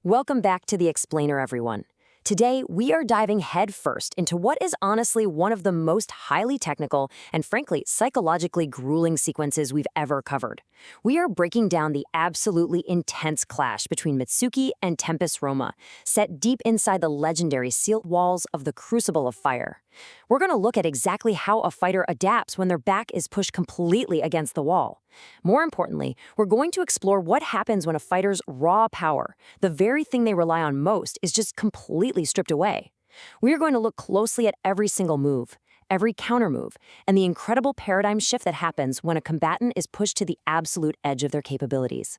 Welcome back to The Explainer, everyone. Today, we are diving headfirst into what is honestly one of the most highly technical and frankly psychologically grueling sequences we've ever covered. We are breaking down the absolutely intense clash between Mitsuki and Tempus Roma, set deep inside the legendary sealed walls of the Crucible of Fire. We're going to look at exactly how a fighter adapts when their back is pushed completely against the wall. More importantly, we're going to explore what happens when a fighter's raw power, the very thing they rely on most, is just completely stripped away. We are going to look closely at every single move, every countermove, and the incredible paradigm shift that happens when a combatant is pushed to the absolute edge of their capabilities.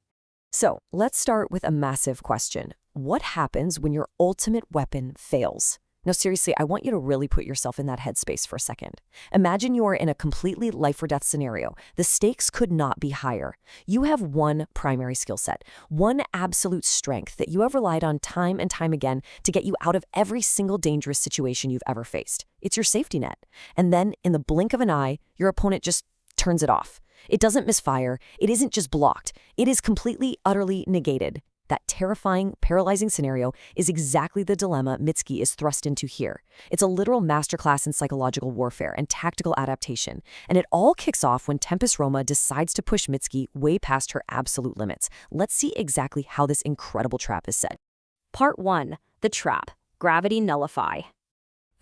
So, let's start with a massive question. What happens when your ultimate weapon fails? Now, seriously, I want you to really put yourself in that headspace for a second. Imagine you are in a completely life-or-death scenario. The stakes could not be higher. You have one primary skill set, one absolute strength that you have relied on time and time again to get you out of every single dangerous situation you've ever faced. It's your safety net. And then, in the blink of an eye, your opponent just turns it off. It doesn't misfire. It isn't just blocked. It is completely, utterly negated. That terrifying, paralyzing scenario is exactly the dilemma Mitsuki is thrust into here. It's a literal masterclass in psychological warfare and tactical adaptation, and it all kicks off when Tempus Roma decides to push Mitsuki way past her absolute limits. Let's see exactly how this incredible trap is set. Part 1. The Trap. Gravity Nullify.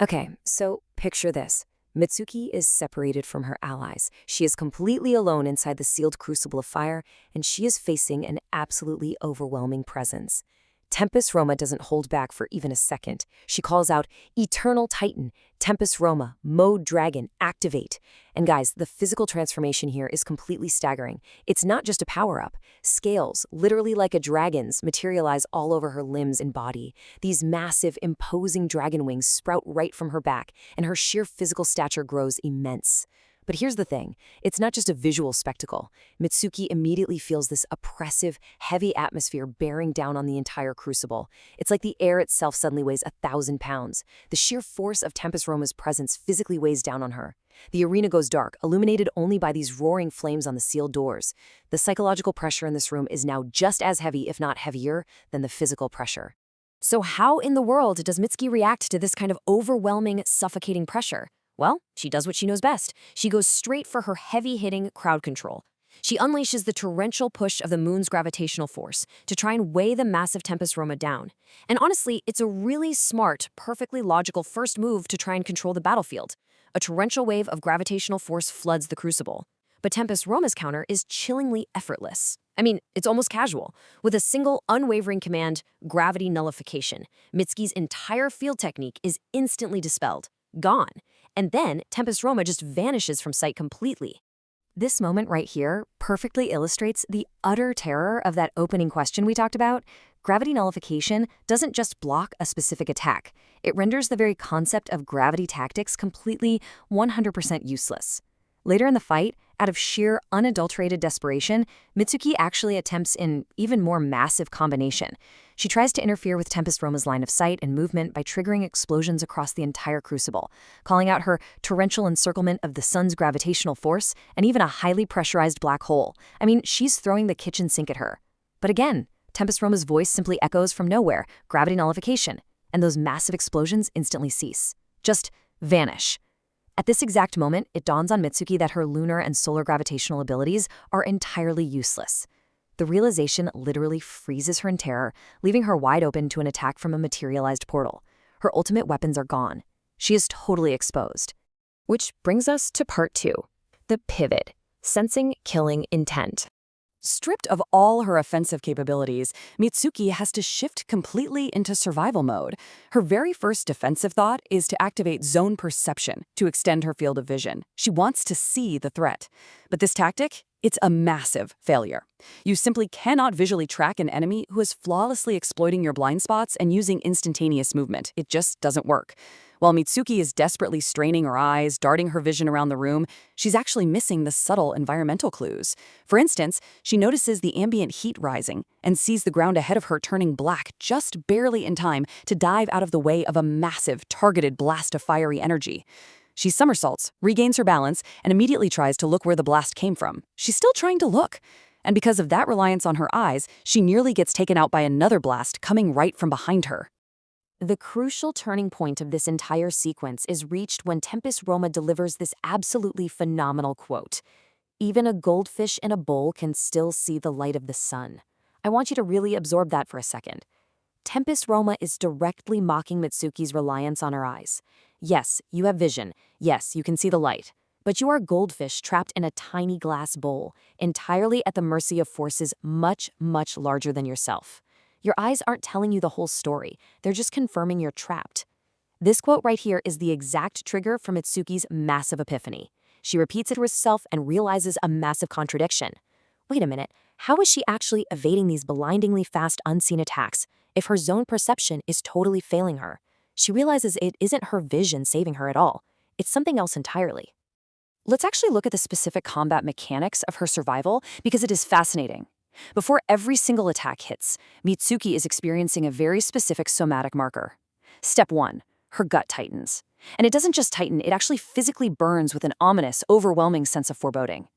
Okay, so picture this. Mitsuki is separated from her allies. She is completely alone inside the sealed Crucible of Fire, and she is facing an absolutely overwhelming presence. Tempus Roma doesn't hold back for even a second. She calls out, "Eternal Titan, Tempus Roma, Mode Dragon, activate." And guys, the physical transformation here is completely staggering. It's not just a power-up. Scales, literally like a dragon's, materialize all over her limbs and body. These massive, imposing dragon wings sprout right from her back, and her sheer physical stature grows immense. But here's the thing, it's not just a visual spectacle. Mitsuki immediately feels this oppressive, heavy atmosphere bearing down on the entire crucible. It's like the air itself suddenly weighs 1,000 pounds. The sheer force of Tempus Roma's presence physically weighs down on her. The arena goes dark, illuminated only by these roaring flames on the sealed doors. The psychological pressure in this room is now just as heavy, if not heavier, than the physical pressure. So how in the world does Mitsuki react to this kind of overwhelming, suffocating pressure? Well, she does what she knows best. She goes straight for her heavy-hitting crowd control. She unleashes the torrential push of the moon's gravitational force to try and weigh the massive Tempus Roma down. And honestly, it's a really smart, perfectly logical first move to try and control the battlefield. A torrential wave of gravitational force floods the crucible. But Tempus Roma's counter is chillingly effortless. I mean, it's almost casual. With a single, unwavering command, gravity nullification, Mitsuki's entire field technique is instantly dispelled. Gone. And then Tempus Roma just vanishes from sight completely. This moment right here perfectly illustrates the utter terror of that opening question we talked about. Gravity nullification doesn't just block a specific attack. It renders the very concept of gravity tactics completely 100% useless. Later in the fight, out of sheer, unadulterated desperation, Mitsuki actually attempts an even more massive combination. She tries to interfere with Tempus Roma's line of sight and movement by triggering explosions across the entire crucible, calling out her torrential encirclement of the sun's gravitational force and even a highly pressurized black hole. I mean, she's throwing the kitchen sink at her. But again, Tempus Roma's voice simply echoes from nowhere, gravity nullification, and those massive explosions instantly cease. Just vanish. At this exact moment, it dawns on Mitsuki that her lunar and solar gravitational abilities are entirely useless. The realization literally freezes her in terror, leaving her wide open to an attack from a materialized portal. Her ultimate weapons are gone. She is totally exposed. Which brings us to part 2, the pivot, sensing killing intent. Stripped of all her offensive capabilities, Mitsuki has to shift completely into survival mode. Her very first defensive thought is to activate zone perception to extend her field of vision. She wants to see the threat. But this tactic, it's a massive failure. You simply cannot visually track an enemy who is flawlessly exploiting your blind spots and using instantaneous movement. It just doesn't work. While Mitsuki is desperately straining her eyes, darting her vision around the room, she's actually missing the subtle environmental clues. For instance, she notices the ambient heat rising and sees the ground ahead of her turning black just barely in time to dive out of the way of a massive, targeted blast of fiery energy. She somersaults, regains her balance, and immediately tries to look where the blast came from. She's still trying to look. And because of that reliance on her eyes, she nearly gets taken out by another blast coming right from behind her. The crucial turning point of this entire sequence is reached when Tempus Roma delivers this absolutely phenomenal quote. Even a goldfish in a bowl can still see the light of the sun. I want you to really absorb that for a second. Tempus Roma is directly mocking Mitsuki's reliance on her eyes. Yes, you have vision. Yes, you can see the light. But you are a goldfish trapped in a tiny glass bowl, entirely at the mercy of forces much, much larger than yourself. Your eyes aren't telling you the whole story. They're just confirming you're trapped. This quote right here is the exact trigger for Mitsuki's massive epiphany. She repeats it to herself and realizes a massive contradiction. Wait a minute, how is she actually evading these blindingly fast unseen attacks if her zone perception is totally failing her? She realizes it isn't her vision saving her at all. It's something else entirely. Let's actually look at the specific combat mechanics of her survival because it is fascinating. Before every single attack hits, Mitsuki is experiencing a very specific somatic marker. Step 1. Her gut tightens. And it doesn't just tighten, it actually physically burns with an ominous, overwhelming sense of foreboding.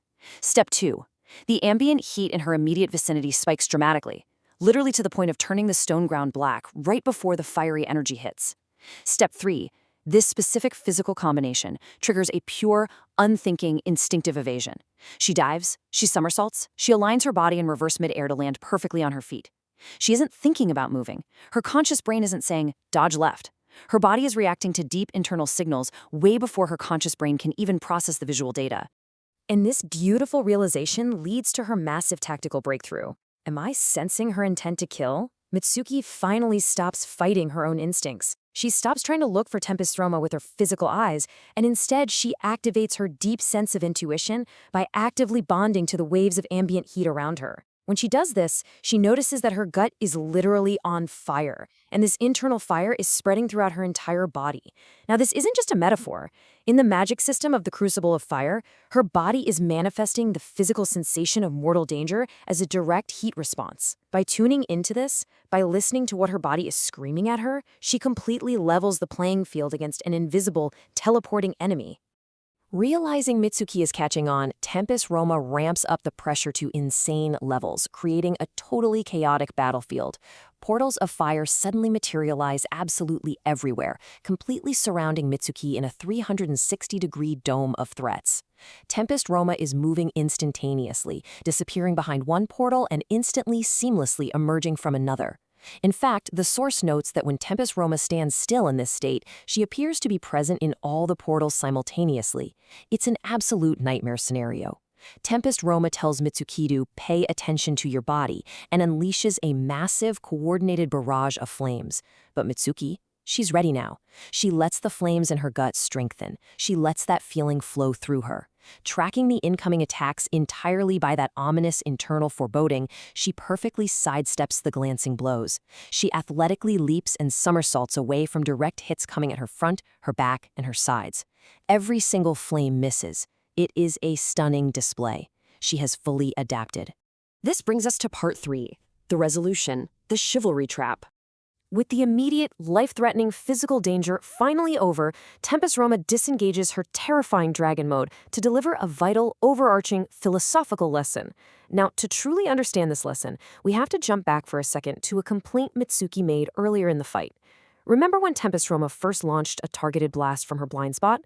Step 2. The ambient heat in her immediate vicinity spikes dramatically, literally to the point of turning the stone ground black right before the fiery energy hits. Step 3. This specific physical combination triggers a pure, unthinking, instinctive evasion. She dives, she somersaults, she aligns her body in reverse midair to land perfectly on her feet. She isn't thinking about moving. Her conscious brain isn't saying, dodge left. Her body is reacting to deep internal signals way before her conscious brain can even process the visual data. And this beautiful realization leads to her massive tactical breakthrough. Am I sensing her intent to kill? Mitsuki finally stops fighting her own instincts. She stops trying to look for Tempus Roma with her physical eyes, and instead she activates her deep sense of intuition by actively bonding to the waves of ambient heat around her. When she does this, she notices that her gut is literally on fire, and this internal fire is spreading throughout her entire body. Now, this isn't just a metaphor. In the magic system of the Crucible of Fire, her body is manifesting the physical sensation of mortal danger as a direct heat response. By tuning into this, by listening to what her body is screaming at her, she completely levels the playing field against an invisible, teleporting enemy. Realizing Mitsuki is catching on, Tempus Roma ramps up the pressure to insane levels, creating a totally chaotic battlefield. Portals of fire suddenly materialize absolutely everywhere, completely surrounding Mitsuki in a 360-degree dome of threats. Tempus Roma is moving instantaneously, disappearing behind one portal and instantly, seamlessly emerging from another. In fact, the source notes that when Tempus Roma stands still in this state, she appears to be present in all the portals simultaneously. It's an absolute nightmare scenario. Tempus Roma tells Mitsuki to pay attention to your body and unleashes a massive, coordinated barrage of flames. But Mitsuki, she's ready now. She lets the flames in her gut strengthen. She lets that feeling flow through her. Tracking the incoming attacks entirely by that ominous internal foreboding, she perfectly sidesteps the glancing blows. She athletically leaps and somersaults away from direct hits coming at her front, her back, and her sides. Every single flame misses. It is a stunning display. She has fully adapted. This brings us to part 3, the resolution, the chivalry trap. With the immediate, life-threatening physical danger finally over, Tempus Roma disengages her terrifying dragon mode to deliver a vital, overarching, philosophical lesson. Now, to truly understand this lesson, we have to jump back for a second to a complaint Mitsuki made earlier in the fight. Remember when Tempus Roma first launched a targeted blast from her blind spot?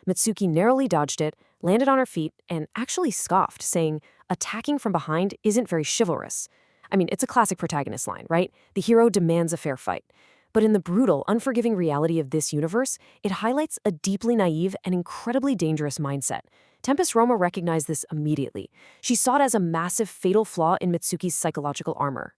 Mitsuki narrowly dodged it, landed on her feet, and actually scoffed, saying, "Attacking from behind isn't very chivalrous." I mean, it's a classic protagonist line, right? The hero demands a fair fight. But in the brutal, unforgiving reality of this universe, it highlights a deeply naive and incredibly dangerous mindset. Tempus Roma recognized this immediately. She saw it as a massive, fatal flaw in Mitsuki's psychological armor.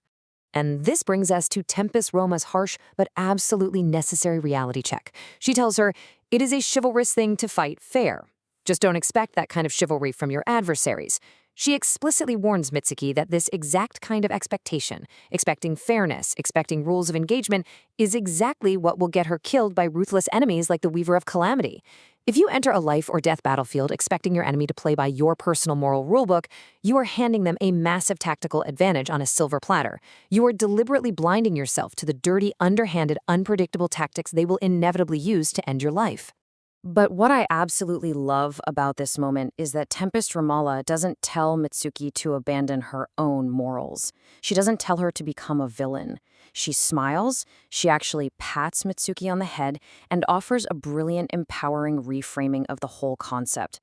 And this brings us to Tempus Roma's harsh but absolutely necessary reality check. She tells her, "It is a chivalrous thing to fight fair. Just don't expect that kind of chivalry from your adversaries." She explicitly warns Mitsuki that this exact kind of expectation, expecting fairness, expecting rules of engagement, is exactly what will get her killed by ruthless enemies like the Weaver of Calamity. If you enter a life or death battlefield expecting your enemy to play by your personal moral rulebook, you are handing them a massive tactical advantage on a silver platter. You are deliberately blinding yourself to the dirty, underhanded, unpredictable tactics they will inevitably use to end your life. But what I absolutely love about this moment is that Tempest Ramallah doesn't tell Mitsuki to abandon her own morals. She doesn't tell her to become a villain. She smiles, she actually pats Mitsuki on the head, and offers a brilliant, empowering reframing of the whole concept.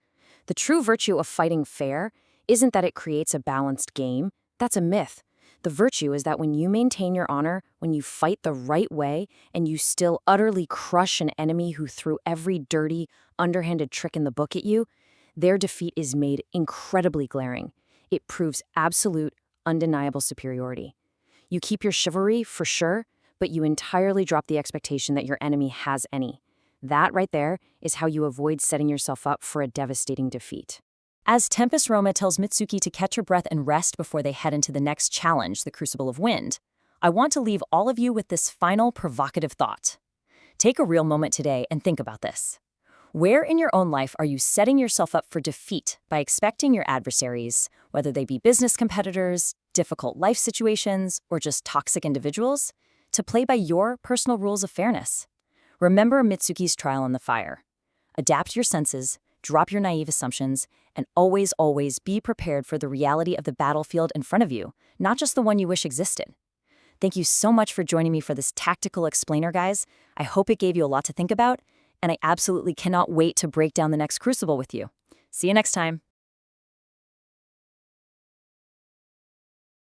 The true virtue of fighting fair isn't that it creates a balanced game. That's a myth. The virtue is that when you maintain your honor, when you fight the right way, and you still utterly crush an enemy who threw every dirty, underhanded trick in the book at you, their defeat is made incredibly glaring. It proves absolute, undeniable superiority. You keep your chivalry, for sure, but you entirely drop the expectation that your enemy has any. That right there is how you avoid setting yourself up for a devastating defeat. As Tempus Roma tells Mitsuki to catch her breath and rest before they head into the next challenge, the Crucible of Wind, I want to leave all of you with this final provocative thought. Take a real moment today and think about this. Where in your own life are you setting yourself up for defeat by expecting your adversaries, whether they be business competitors, difficult life situations, or just toxic individuals, to play by your personal rules of fairness? Remember Mitsuki's trial in the fire. Adapt your senses, drop your naive assumptions, and always, always be prepared for the reality of the battlefield in front of you, not just the one you wish existed. Thank you so much for joining me for this tactical explainer, guys. I hope it gave you a lot to think about, and I absolutely cannot wait to break down the next Crucible with you. See you next time.